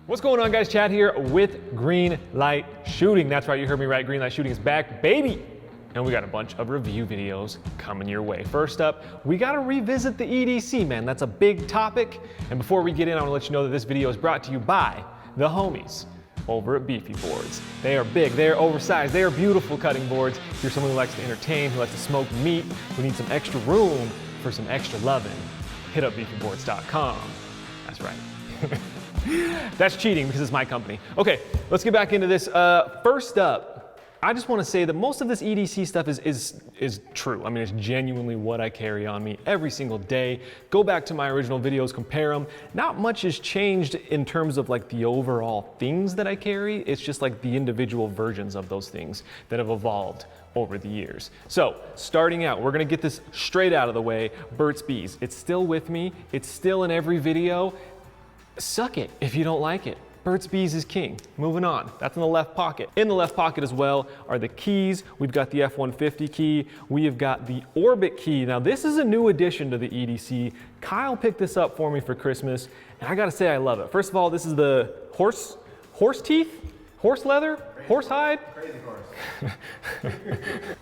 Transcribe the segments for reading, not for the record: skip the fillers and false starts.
What's going on, guys? Chad here with Green Light Shooting. That's right, you heard me right. Green Light Shooting is back, baby. And we got a bunch of review videos coming your way. First up, we gotta revisit the EDC, man. That's a big topic. And before we get in, I wanna let you know that this video is brought to you by the homies over at Beefy Boards. They are big, they are oversized, they are beautiful cutting boards. If you're someone who likes to entertain, who likes to smoke meat, who needs some extra room for some extra loving, hit up beefyboards.com. That's right. That's cheating because it's my company. Okay, let's get back into this. First up, I just want to say that most of this EDC stuff is true. I mean, it's genuinely what I carry on me every single day. Go back to my original videos, compare them. Not much has changed in terms of like the overall things that I carry. It's just like the individual versions of those things that have evolved over the years. So starting out, we're gonna get this straight out of the way. Burt's Bees. It's still with me. It's still in every video. Suck it if you don't like it. Burt's Bees is king. Moving on. That's in the left pocket. In the left pocket as well are the keys. We've got the F-150 key. We have got the Orbit key. Now this is a new addition to the EDC. Kyle picked this up for me for Christmas, and I gotta say I love it. First of all, this is the horse teeth, horse leather, horse hide. Crazy horse.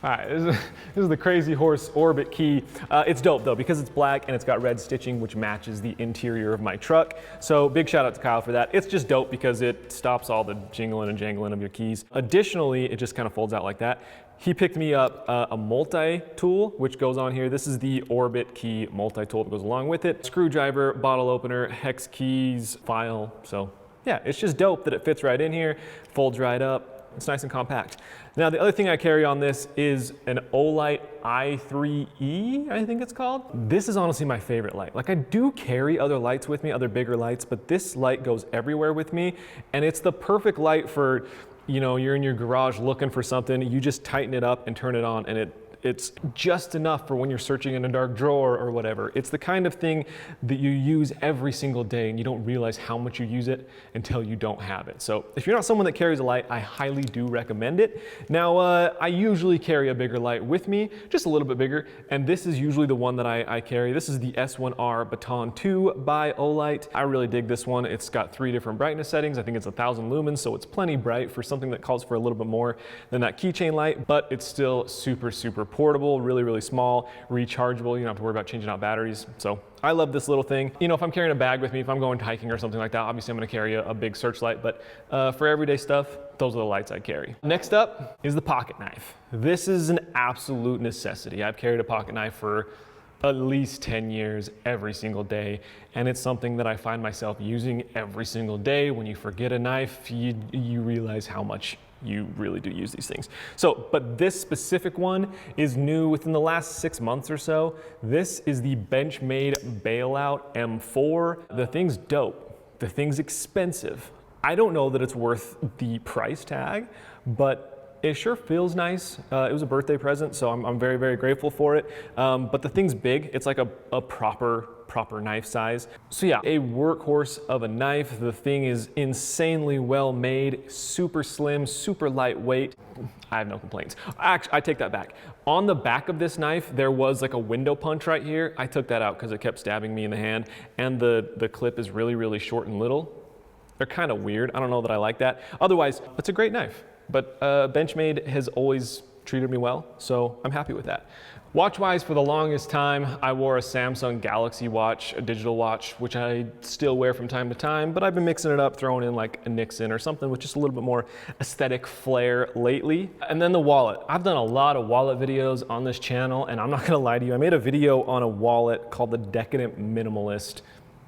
All right, this is the Crazy Horse Orbit key. It's dope though because it's black and it's got red stitching which matches the interior of my truck. So big shout out to Kyle for that. It's just dope because it stops all the jingling and jangling of your keys. Additionally, it just kind of folds out like that. He picked me up a multi-tool, which goes on here. This is the Orbit key multi-tool that goes along with it. Screwdriver, bottle opener, hex keys, file. So yeah, it's just dope that it fits right in here, folds right up. It's nice and compact. Now, the other thing I carry on this is an Olight i3E, I think it's called. This is honestly my favorite light. Like I do carry other lights with me, other bigger lights, but this light goes everywhere with me. And it's the perfect light for, you know, you're in your garage looking for something, you just tighten it up and turn it on and it's just enough for when you're searching in a dark drawer or whatever. It's the kind of thing that you use every single day and you don't realize how much you use it until you don't have it. So if you're not someone that carries a light, I highly do recommend it. Now, I usually carry a bigger light with me, just a little bit bigger, and this is usually the one that I carry. This is the S1R Baton 2 by Olight. I really dig this one. It's got 3 different brightness settings. I think it's 1,000 lumens, so it's plenty bright for something that calls for a little bit more than that keychain light, but it's still super, super portable, really, really small, rechargeable. You don't have to worry about changing out batteries. So I love this little thing. You know, if I'm carrying a bag with me, if I'm going hiking or something like that, obviously I'm gonna carry a big searchlight, but for everyday stuff, those are the lights I carry. Next up is the pocket knife. This is an absolute necessity. I've carried a pocket knife for at least 10 years every single day, and it's something that I find myself using every single day. When you forget a knife, you realize how much you really do use these things. So, but this specific one is new within the last 6 months or so. This is the Benchmade Bailout M4. The thing's dope. The thing's expensive. I don't know that it's worth the price tag, but it sure feels nice. It was a birthday present, so I'm very, very grateful for it. But the thing's big. It's like a proper knife size. So yeah, a workhorse of a knife. The thing is insanely well made, super slim, super lightweight. I have no complaints. Actually, I take that back. On the back of this knife, there was like a window punch right here. I took that out because it kept stabbing me in the hand, and the clip is really, really short and little. They're kind of weird. I don't know that I like that. Otherwise, it's a great knife. But Benchmade has always treated me well, so I'm happy with that. Watch-wise, for the longest time, I wore a Samsung Galaxy watch, a digital watch, which I still wear from time to time, but I've been mixing it up, throwing in like a Nixon or something with just a little bit more aesthetic flair lately. And then the wallet. I've done a lot of wallet videos on this channel, and I'm not gonna lie to you, I made a video on a wallet called the Decadent Minimalist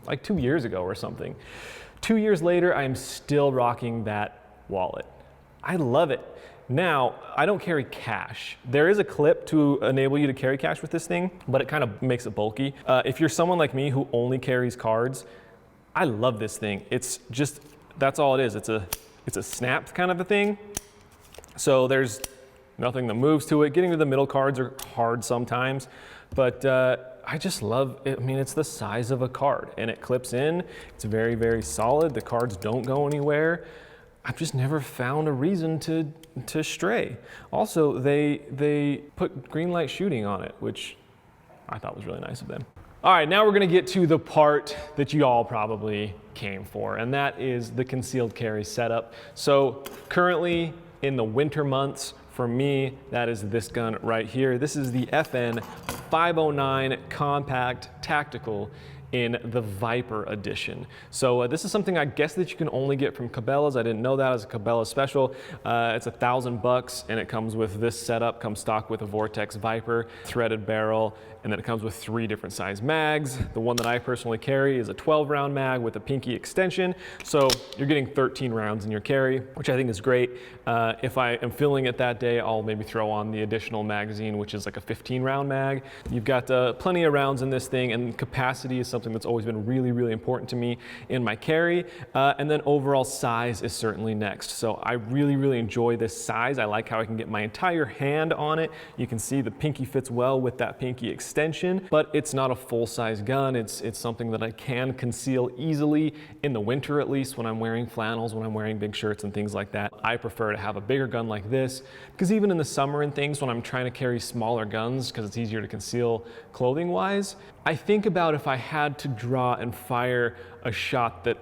like 2 years ago or something. 2 years later, I am still rocking that wallet. I love it. Now, I don't carry cash. There is a clip to enable you to carry cash with this thing, but it kind of makes it bulky. If you're someone like me who only carries cards, I love this thing. It's just, that's all it is. It's a snapped kind of a thing. So there's nothing that moves to it. Getting to the middle cards are hard sometimes, but I just love it. I mean, it's the size of a card and it clips in. It's very, very solid. The cards don't go anywhere. I've just never found a reason to stray. Also, they put Green Light Shooting on it, which I thought was really nice of them. All right, now we're gonna get to the part that you all probably came for, and that is the concealed carry setup. So currently in the winter months, for me, that is this gun right here. This is the FN 509 Compact Tactical in the Viper edition. So this is something I guess that you can only get from Cabela's. I didn't know that as a Cabela's special. It's $1,000 and it comes with this setup, comes stock with a Vortex Viper, threaded barrel, and then it comes with 3 different size mags. The one that I personally carry is a 12-round mag with a pinky extension. So you're getting 13 rounds in your carry, which I think is great. If I am filling it that day, I'll maybe throw on the additional magazine, which is like a 15-round mag. You've got plenty of rounds in this thing, and capacity is something that's always been really, really important to me in my carry. And then overall size is certainly next. So I really, really enjoy this size. I like how I can get my entire hand on it. You can see the pinky fits well with that pinky extension, but it's not a full-size gun. It's something that I can conceal easily in the winter, at least when I'm wearing flannels, when I'm wearing big shirts and things like that. I prefer to have a bigger gun like this, because even in the summer and things, when I'm trying to carry smaller guns, because it's easier to conceal clothing-wise, I think about if I had to draw and fire a shot that,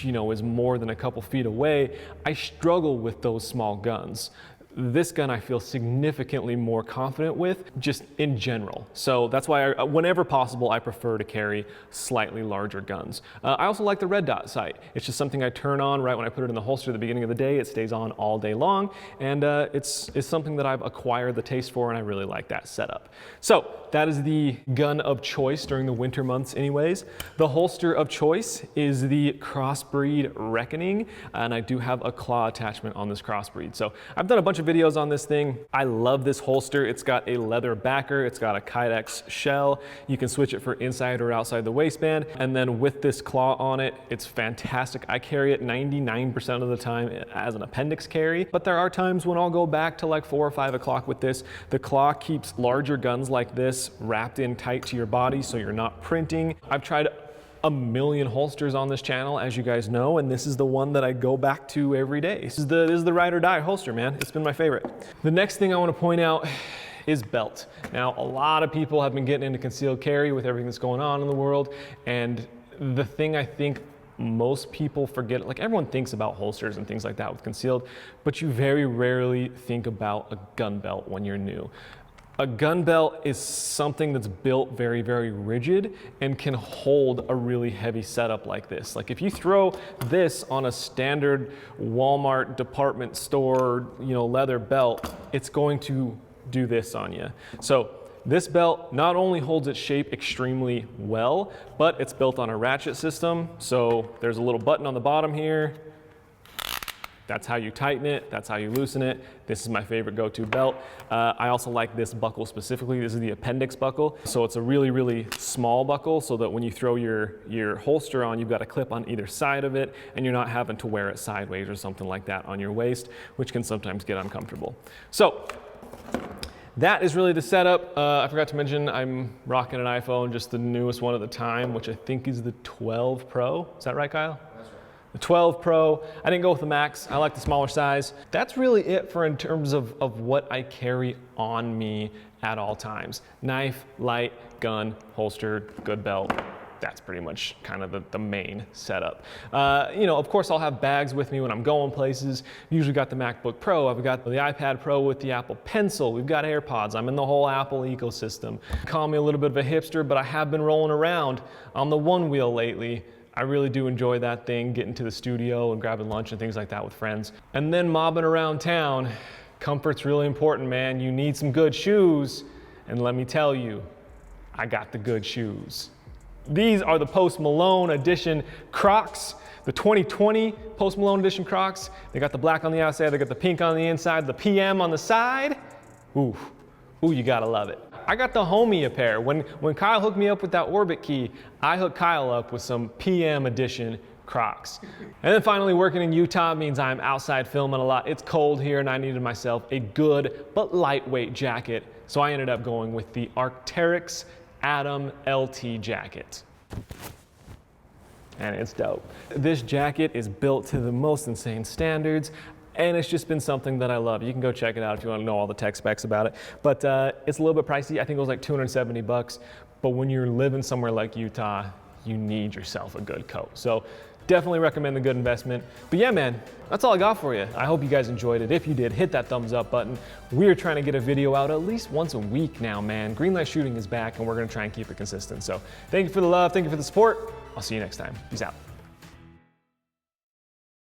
you know, is more than a couple feet away, I struggle with those small guns. This gun I feel significantly more confident with, just in general. So that's why, whenever possible, I prefer to carry slightly larger guns. I also like the red dot sight. It's just something I turn on right when I put it in the holster at the beginning of the day. It stays on all day long, and it's something that I've acquired the taste for, and I really like that setup. So that is the gun of choice during the winter months anyways. The holster of choice is the Crossbreed Reckoning, and I do have a claw attachment on this Crossbreed. So I've done a bunch of videos on this thing. I love this holster. It's got a leather backer. It's got a Kydex shell. You can switch it for inside or outside the waistband. And then with this claw on it, it's fantastic. I carry it 99% of the time as an appendix carry, but there are times when I'll go back to like 4 or 5 o'clock with this. The claw keeps larger guns like this wrapped in tight to your body so you're not printing. I've tried a million holsters on this channel, as you guys know, and this is the one that I go back to every day. This is the ride or die holster, man. It's been my favorite. The next thing I want to point out is belt. Now, a lot of people have been getting into concealed carry with everything that's going on in the world, and the thing I think most people forget, like everyone thinks about holsters and things like that with concealed, but you very rarely think about a gun belt when you're new. A gun belt is something that's built very, very rigid and can hold a really heavy setup like this. Like if you throw this on a standard Walmart department store, you know, leather belt, it's going to do this on you. So this belt not only holds its shape extremely well, but it's built on a ratchet system. So there's a little button on the bottom here. That's how you tighten it, that's how you loosen it. This is my favorite go-to belt. I also like this buckle specifically. This is the appendix buckle. So it's a really, really small buckle so that when you throw your holster on, you've got a clip on either side of it and you're not having to wear it sideways or something like that on your waist, which can sometimes get uncomfortable. So that is really the setup. I forgot to mention I'm rocking an iPhone, just the newest one at the time, which I think is the 12 Pro. Is that right, Kyle? The 12 Pro. I didn't go with the Max. I like the smaller size. That's really it for in terms of what I carry on me at all times. Knife, light, gun, holster, good belt. That's pretty much kind of the main setup. You know, of course I'll have bags with me when I'm going places. Usually got the MacBook Pro, I've got the iPad Pro with the Apple Pencil, we've got AirPods, I'm in the whole Apple ecosystem. Call me a little bit of a hipster, but I have been rolling around on the One Wheel lately. I really do enjoy that thing, getting to the studio and grabbing lunch and things like that with friends. And then mobbing around town. Comfort's really important, man. You need some good shoes. And let me tell you, I got the good shoes. These are the Post Malone edition Crocs. The 2020 Post Malone edition Crocs. They got the black on the outside, they got the pink on the inside, the PM on the side. Ooh, you gotta love it. I got the homie a pair. When Kyle hooked me up with that Orbit key, I hooked Kyle up with some PM edition Crocs. And then finally, working in Utah means I'm outside filming a lot. It's cold here and I needed myself a good but lightweight jacket. So I ended up going with the Arc'teryx Atom LT jacket. And it's dope. This jacket is built to the most insane standards. And it's just been something that I love. You can go check it out if you want to know all the tech specs about it. But it's a little bit pricey. I think it was like $270. but when you're living somewhere like Utah, you need yourself a good coat. So definitely recommend the good investment. But yeah, man, that's all I got for you. I hope you guys enjoyed it. If you did, hit that thumbs up button. We are trying to get a video out at least once a week now, man. Greenlight shooting is back and we're gonna try and keep it consistent. So thank you for the love, thank you for the support. I'll see you next time. Peace out.